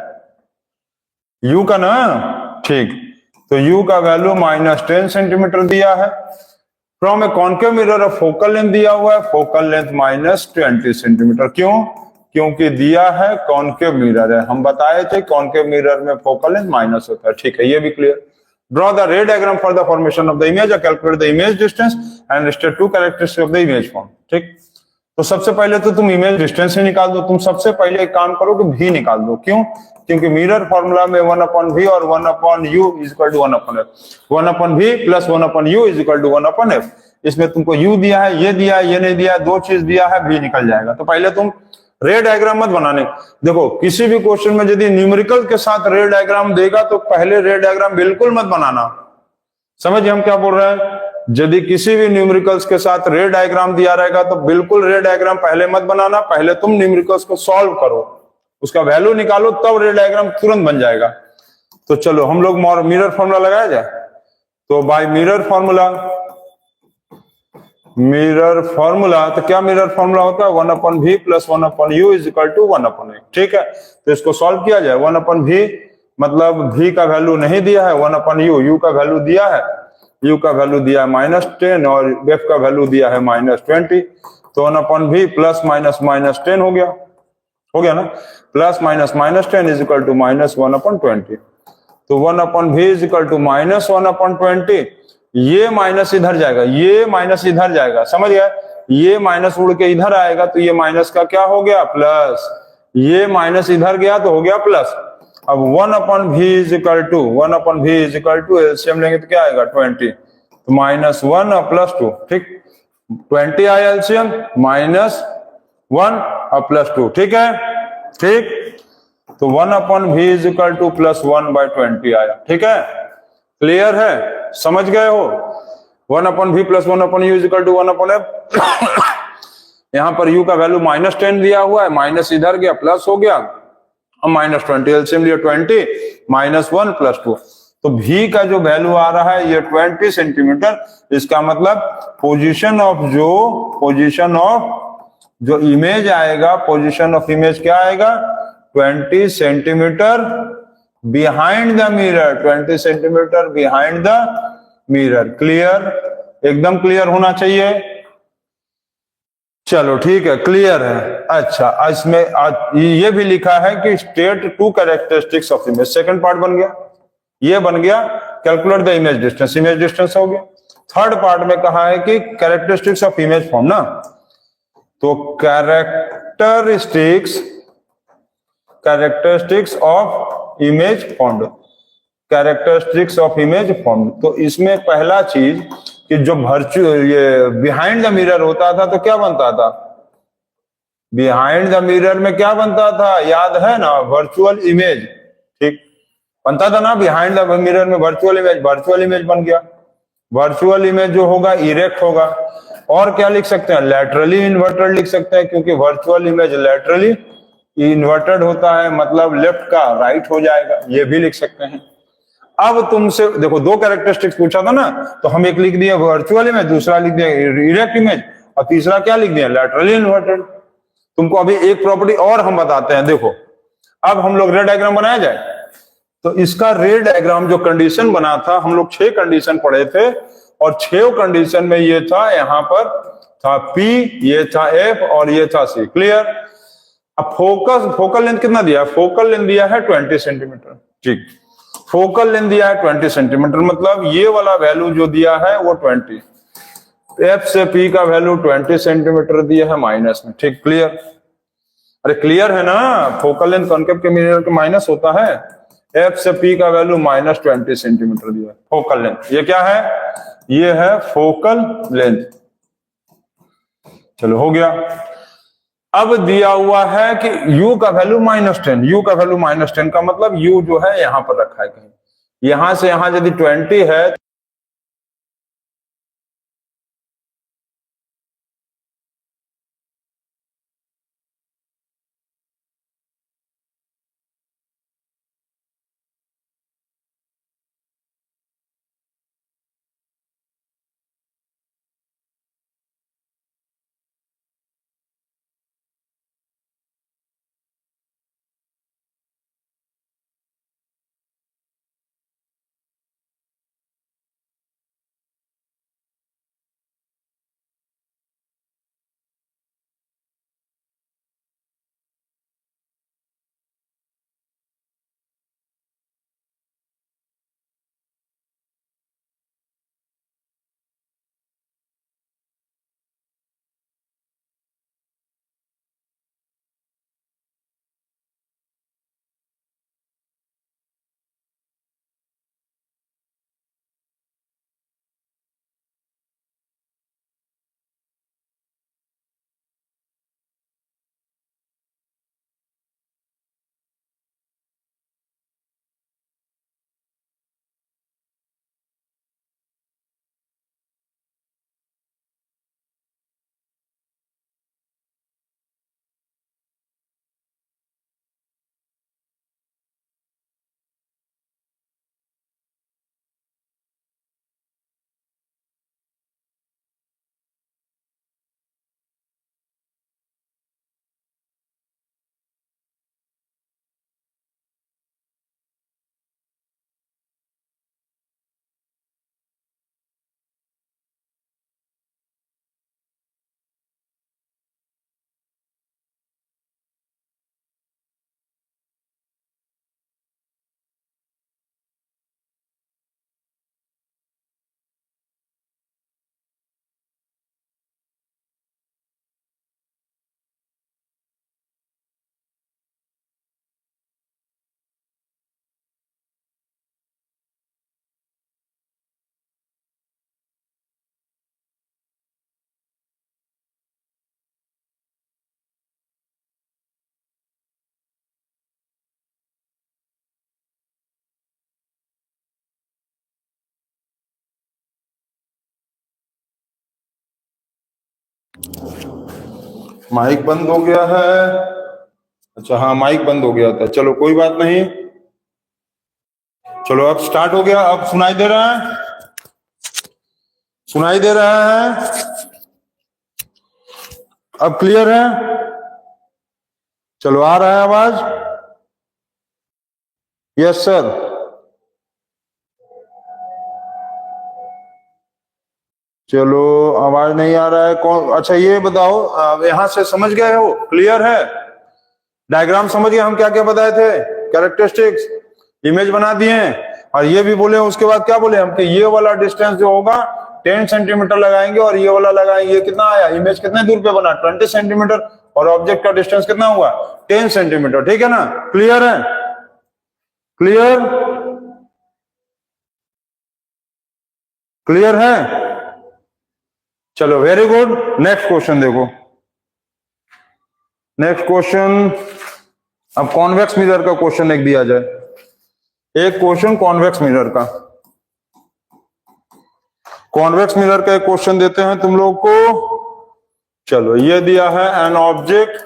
u का ना, ठीक। तो u का वैल्यू -10 सेंटीमीटर दिया है। From a concave mirror of focal length दिया हुआ है, फोकल लेंथ -20 सेंटीमीटर। क्यों? क्योंकि दिया है कॉन्केव मिरर है। हम बताए थे कॉन्केव मिरर में फोकल लेंथ माइनस होता है, ठीक है, ये भी क्लियर। ड्रॉ द रे diagram for the formation of the image, calculate the image distance and state 2 characteristics of the image form. ठीक, तो सबसे पहले तो तुम इमेज डिस्टेंस ही निकाल दो। तुम सबसे पहले एक काम करो कि भी निकाल दो। क्यों? क्योंकि मिरर फॉर्मूला में 1/v और 1/u is equal to 1/f। 1/v plus 1/u is equal to 1/f। इसमें तुमको u दिया है, ये दिया है, ये नहीं दिया है, दो चीज दिया है, भी निकल जाएगा। तो पहले तुम रे डायग्राम मत बनाने। देखो किसी भी क्वेश्चन में यदि न्यूमेरिकल के साथ रे डायग्राम देगा तो पहले रे डायग्राम बिल्कुल मत बनाना। समझिए हम क्या बोल रहे हैं? यदि किसी भी न्यूमेरिकल्स के साथ रे डायग्राम दिया रहेगा तो बिल्कुल रे डायग्राम पहले मत बनाना। पहले तुम न्यूमेरिकल्स को सॉल्व करो, उसका वैल्यू निकालो, तब रे डायग्राम तुरंत बन जाएगा। तो चलो हम लोग मिरर फॉर्मूला लगाया जाए। तो बाय मिरर फॉर्मूला, तो क्या मिरर फॉर्मूला होता है? 1/v plus 1/u is equal to 1/a। ठीक है, तो इसको सॉल्व किया जाए। 1/v मतलब v का वैल्यू नहीं दिया है, 1/u, u का वैल्यू दिया है, u का वैल्यू दिया है -10 और f का वैल्यू दिया है -20। तो 1/v प्लस -10 हो गया ना, प्लस -10 इज इक्वल टू -1/20। तो 1/v इज इक्वल टू -1/20। ये माइनस इधर जाएगा, ये माइनस इधर जाएगा, समझ गया? ये माइनस उड़ के इधर आएगा तो ये माइनस का क्या हो गया? प्लस। ये माइनस इधर गया तो हो गया प्लस। अब 1/v=1/v= एलसीएम लेंगे तो क्या आएगा 20, तो -1 और +2, ठीक। 20 आया एलसीएम, -1 और +2, ठीक है, ठीक। तो 1/v= +1/20 आया, ठीक है, क्लियर है, समझ गए हो। 1/v + 1/u = 1/f। यहां पर u का वैल्यू -10 दिया हुआ है, माइनस इधर गया प्लस हो गया, अब -20 एलसीएम लिया 20 -1 +2, तो v का जो वैल्यू आ रहा है ये 20 सेंटीमीटर। इसका मतलब पोजीशन ऑफ जो इमेज आएगा, पोजीशन ऑफ इमेज क्या आएगा 20 centimetre behind the mirror, 20 centimetre behind the mirror. Clear, एकदम क्लियर होना चाहिए। चलो ठीक है, क्लियर है। अच्छा, इसमें ये भी लिखा है कि state 2 characteristics of image, second part बन गया, ये बन गया calculate the image distance, image distance हो गया। थर्ड पार्ट में कहा है कि कैरेक्टरिस्टिक्स ऑफ इमेज फॉर्म ना, तो characteristics of image form, characteristics of image form. तो इसमें पहला चीज कि जो ये बिहाइंड द मिरर होता था तो क्या बनता था, बिहाइंड द मिरर में क्या बनता था, याद है ना, वर्चुअल इमेज, ठीक, बनता था ना बिहाइंड द मिरर में वर्चुअल इमेज बन गया। वर्चुअल इमेज जो होगा इरेक्ट होगा, और क्या लिख सकते हैं, लैटरली इन्वर्टेड लिख सकते हैं, क्योंकि वर्चुअल इमेज लैटरली इन्वर्टेड होता है, मतलब लेफ्ट का राइट हो जाएगा, ये भी लिख सकते हैं। अब तुमसे देखो, दो कैरेक्टरिस्टिक्स पूछा था ना, तो हम एक लिख दिया वर्चुअल इमेज, दूसरा लिख दिया इरेक्ट इमेज, और तीसरा क्या लिख दिया, लैटरली इन्वर्टेड। तुमको अभी एक प्रॉपर्टी और हम बताते हैं, देखो अब हम लोग रे डायग्राम बनाया जाए। तो इसका रे डायग्राम जो कंडीशन बना था, हम लोग 6 कंडीशन पढ़े थे, और 6 कंडीशन में ये था, यहां पर था P, ये था F और ये था C। क्लियर। अब फोकल लेंथ कितना दिया, फोकल लेंथ दिया है 20 सेंटीमीटर, ठीक, फोकल लेंथ दिया है 20 सेंटीमीटर, मतलब ये वाला वैल्यू जो दिया है वो 20, F से P का वैल्यू 20 सेंटीमीटर दिया है माइनस में, ठीक, क्लियर। अरे क्लियर है ना, फोकल लेंथ कॉनकेव के मिरर के माइनस होता है, F से P का वैल्यू -20 सेंटीमीटर दिया है फोकल लेंथ। ये क्या है, ये है फोकल लेंथ। चलो हो गया। अब दिया हुआ है कि U का वैल्यू -10, U का वैल्यू -10 का मतलब U जो है यहां पर रखा है कहीं, यहां से यहां यदि 20 है माइक बंद हो गया है। अच्छा हाँ, माइक बंद हो गया था, चलो कोई बात नहीं। चलो अब स्टार्ट हो गया। अब सुनाई दे रहा है? सुनाई दे रहा है? अब क्लियर है? चलो आ रहा है आवाज? Yes sir. चलो आवाज नहीं आ रहा है कौन? अच्छा ये बताओ, यहां से समझ गए हो? क्लियर है? डायग्राम समझ गए हम क्या क्या बताए थे? कैरेक्टरिस्टिक्स, इमेज बना दिए हैं। और ये भी बोले उसके बाद क्या बोले हम कि ये वाला डिस्टेंस जो होगा 10 सेंटीमीटर लगाएंगे और ये वाला लगाएंगे। ये कितना आया? इमेज कितने दूर पे बना? 20 सेंटीमीटर। और ऑब्जेक्ट का डिस्टेंस कितना हुआ? 10 सेंटीमीटर। ठीक है ना? क्लियर है? क्लियर? क्लियर है? चलो वेरी गुड। नेक्स्ट क्वेश्चन देखो। नेक्स्ट क्वेश्चन, अब कॉन्वेक्स मिरर का क्वेश्चन एक दिया जाए। एक क्वेश्चन कॉन्वेक्स मिरर का। कॉन्वेक्स मिरर का एक क्वेश्चन देते हैं तुम लोग को। चलो ये दिया है, an object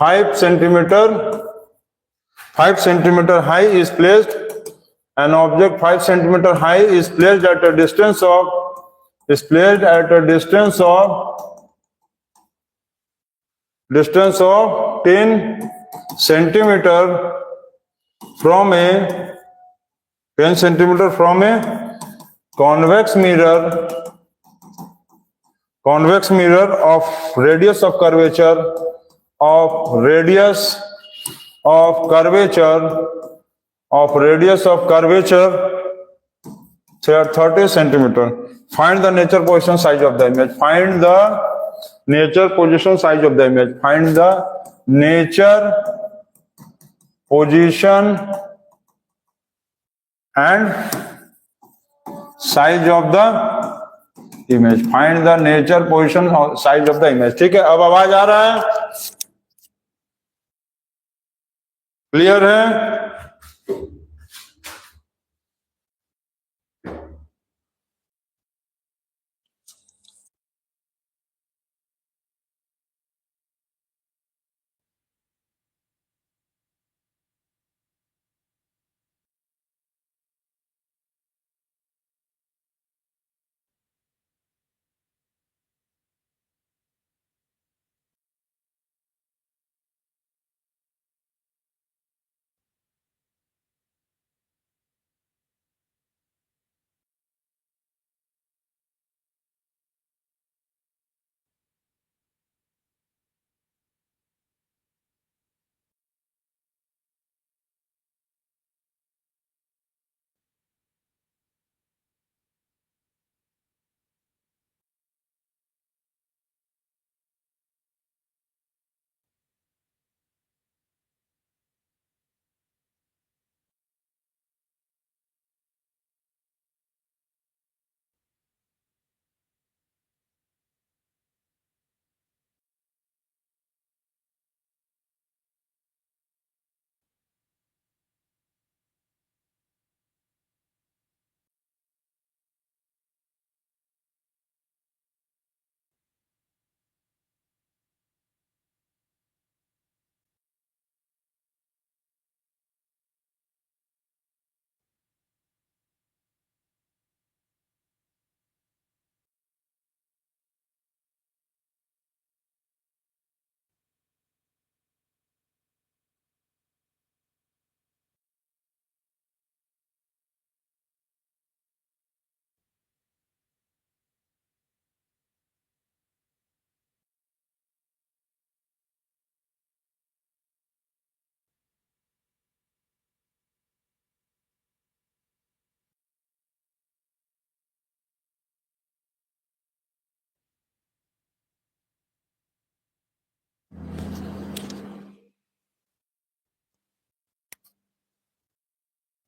5 centimetre high is placed, an object 5 centimetre high is placed at a distance of 10 centimeter from a convex mirror of radius of curvature say 30 centimeter. Find the nature position size of the image. Find the nature position size of the image. Find the nature position and size of the image. Find the nature position or size of the image. ठीक है, अब आवाज आ रहा है? क्लियर है?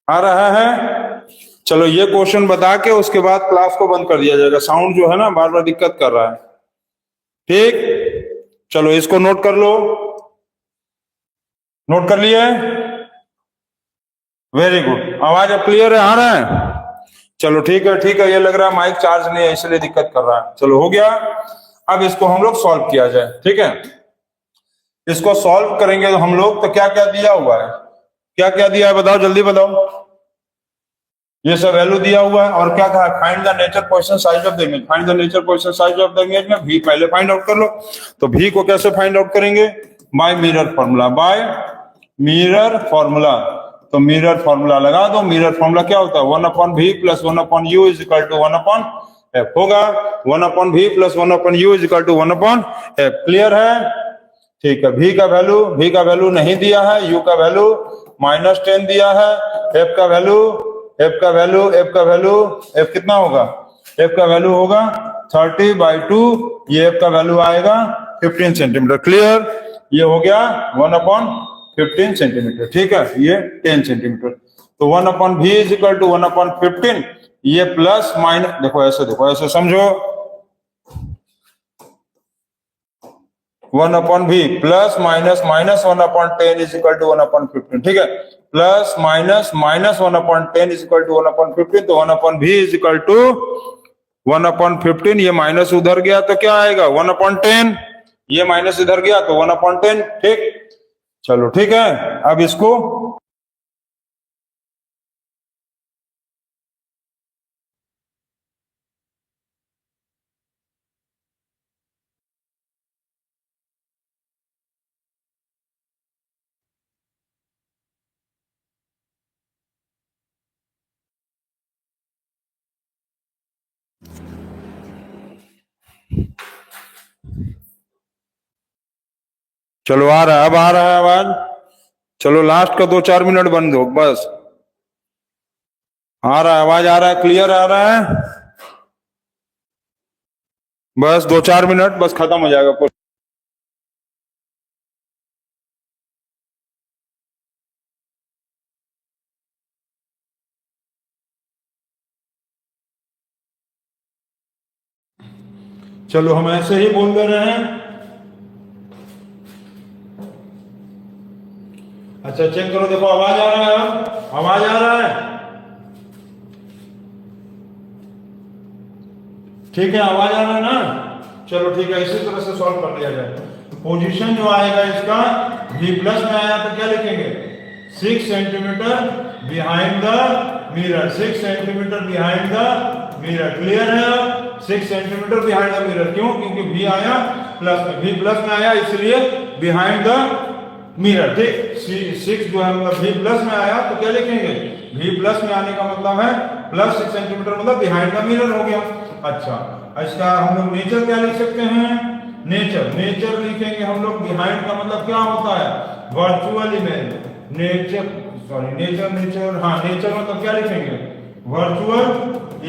आ रहा है? चलो ये क्वेश्चन बता के उसके बाद क्लास को बंद कर दिया जाएगा। साउंड जो है ना बार बार दिक्कत कर रहा है। ठीक, चलो इसको नोट कर लो। नोट कर लिए? Very good. आवाज अब क्लियर है? आ रहा है? चलो ठीक है, ठीक है। ये लग रहा है माइक चार्ज नहीं है इसलिए दिक्कत कर रहा है। चलो हो गया। अब इसको हम लोग सॉल्व किया जाए, ठीक है। इसको सॉल्व करेंगे तो हम लोग, तो क्या क्या दिया हुआ है, क्या क्या दिया है बताओ, जल्दी बताओ। ये सब वैल्यू दिया हुआ है और क्या कहा, find the nature position size of the image. Find the nature position size of the image में भी पहले फाइंड आउट कर लो। तो भी को कैसे फाइंड आउट करेंगे, by mirror formula, by mirror formula. तो मिरर फॉर्मूला लगा दो। मिरर फॉर्मूला क्या होता है, 1/v plus 1/u is equal to 1/f होगा। 1/v plus 1/u is equal to 1/f। Clear है, ठीक है। v का वैल्यू नहीं दिया है, u का वैल्यू -10 दिया है, f का वैल्यू f कितना होगा, f का वैल्यू होगा 30/2, ये f का वैल्यू आएगा 15 सेंटीमीटर। क्लियर, ये हो गया 1/15 सेंटीमीटर, ठीक है, ये 10 सेंटीमीटर। तो 1/v इज इक्वल टू 1/15, ये प्लस माइनस, देखो ऐसे समझो, 1/v plus minus -1/10 is equal to 1/15, ठीक है। Plus minus -1/10 is equal to 1/15, तो 1/v इज इक्वल टू 1/15। ये माइनस उधर गया तो क्या आएगा 1/10, ये माइनस इधर गया तो 1/10, ठीक। चलो ठीक है, अब इसको चलो आ रहा है, अब आ रहा है आवाज। चलो लास्ट का 2-4 मिनट बंद हो, बस आ रहा है, आवाज आ रहा है, क्लियर आ रहा है, बस 2-4 मिनट, बस खत्म हो जाएगा कुछ। चलो हम ऐसे ही बोल दे रहे हैं। अच्छा चेक करो, देखो आवाज आ रहा है, आवाज आ रहा है, ठीक है, आवाज आ रहा है ना। चलो ठीक है, इसी तरह से सॉल्व कर लिया जाए। पोजीशन जो आएगा इसका v प्लस में आया तो क्या लिखेंगे, 6 centimetre behind the mirror, 6 centimetre behind the mirror. Clear है, 6 सेंटीमीटर बिहाइंड द मिरर, क्यों, क्योंकि v आया प्लस में, v प्लस में आया इसलिए बिहाइंड द मिरर, ठीक। 6 जो है मतलब v प्लस में आया तो क्या लिखेंगे, v प्लस में आने का मतलब है प्लस 6 सेंटीमीटर मतलब बिहाइंड द मिरर हो गया। अच्छा, इसका हम लोग नेचर क्या लिख सकते हैं, नेचर लिखेंगे हम लोग। बिहाइंड का मतलब क्या होता है, वर्चुअल इमेज, नेचर मतलब क्या लिखेंगे, वर्चुअल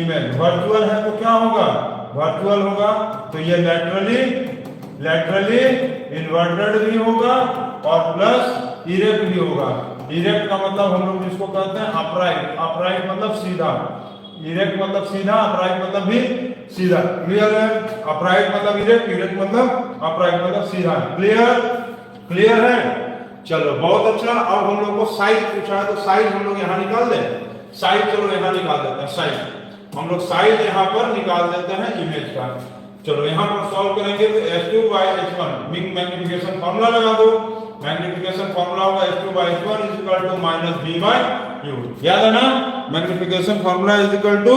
इमेज। वर्चुअल है तो क्या होगा, वर्चुअल होगा तो ये लैटरली इन्वर्टेड भी होगा और प्लस इरेक्ट भी होगा। इरेक्ट का मतलब हम लोग जिसको कहते हैं अपराइट मतलब सीधा, इरेक्ट मतलब सीधा, अपराइट मतलब भी सीधा। क्लियर है, अपराइट मतलब इरेक्ट मतलब अपराइट मतलब सीधा। क्लियर है, चलो बहुत अच्छा। अब हम लोग को साइज पूछा है तो साइज हम लोग यहाँ निकाल दें, साइज चलो यहाँ निकाल देते हैं, साइज हम लोग साइज यहाँ पर निकाल देते हैं इमेज का। चलो यहाँ पर सॉल्व करेंगे तो h2/h1 मैग्निफिकेशन फॉर्मूला लगा दो। मैग्निफिकेशन फॉर्मूला होगा h2/h1 is equal to -v/u, याद है ना, magnification formula is equal to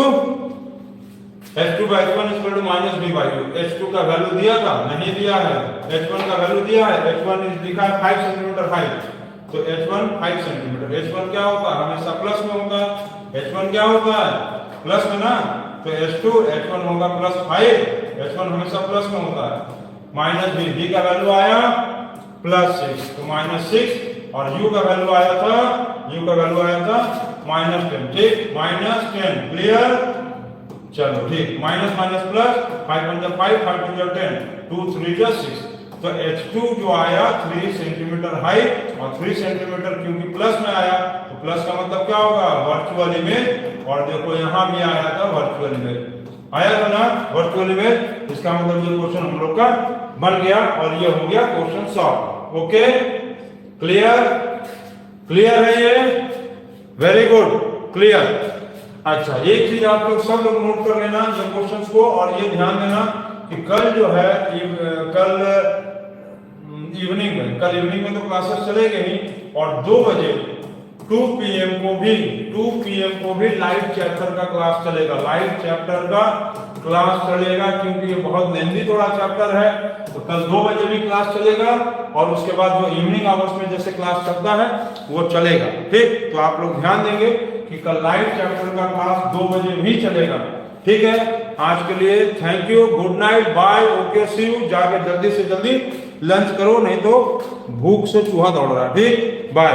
h2/h1 is equal to -v/u। h2 का वैल्यू दिया था, नहीं दिया है, h1 का वैल्यू दिया है, h1 इज लिखा है 5 सेंटीमीटर हाइट, तो h1 5 सेंटीमीटर। h1 क्या होता है, हमेशा प्लस में होता है, h1 क्या होता है प्लस में ना, तो h1 होगा +5, h1 हमेशा प्लस में होता है। -v का वैल्यू आया +6 तो -6 और u का वैल्यू आया था -10, ठीक, -10। क्लियर, चलो ठीक, माइनस प्लस 5 × 5 5 × 10 2 3 6। तो h2 जो आया 3 सेंटीमीटर हाइट और 3 सेंटीमीटर क्योंकि प्लस में आया तो प्लस का मतलब क्या होगा, वर्चुअल इमेज। और देखो यहाँ भी आया था वर्चुअल इमेज, आया था ना वर्चुअल इमेज, इसका मतलब ये क्वेश्चन हम लोग का बन गया और ये हो गया क्वेश्चन सॉल्व। ओके, क्लियर है ये, वेरी गुड, क्लियर। अच्छा, एक चीज आप लोग सब लोग नोट कर लेना ये क्वेश्चंस को, और ये ध्यान देना कि कल जो है कल इवनिंग में तो क्लासेस चलेंगे ही, और 2 बजे 2 PM को भी लाइट चैप्टर का क्लास चलेगा। लाइट चैप्टर का क्लास चलेगा क्योंकि ये बहुत लेंथी थोड़ा चैप्टर है, तो कल 2 बजे भी क्लास चलेगा, और उसके बाद जो इवनिंग आवर्स में जैसे क्लास चलता है वो चलेगा। ठीक, तो आप लोग ध्यान देंगे कि कल लाइट चैप्टर का क्लास 2 बजे भी चलेगा। ठीक है, आज के लिए thank you, good night, bye, okay, see you. जाके जल्दी से जल्दी लंच करो, नहीं तो भूख से चूहा दौड़ रहा है। ठीक, बाय।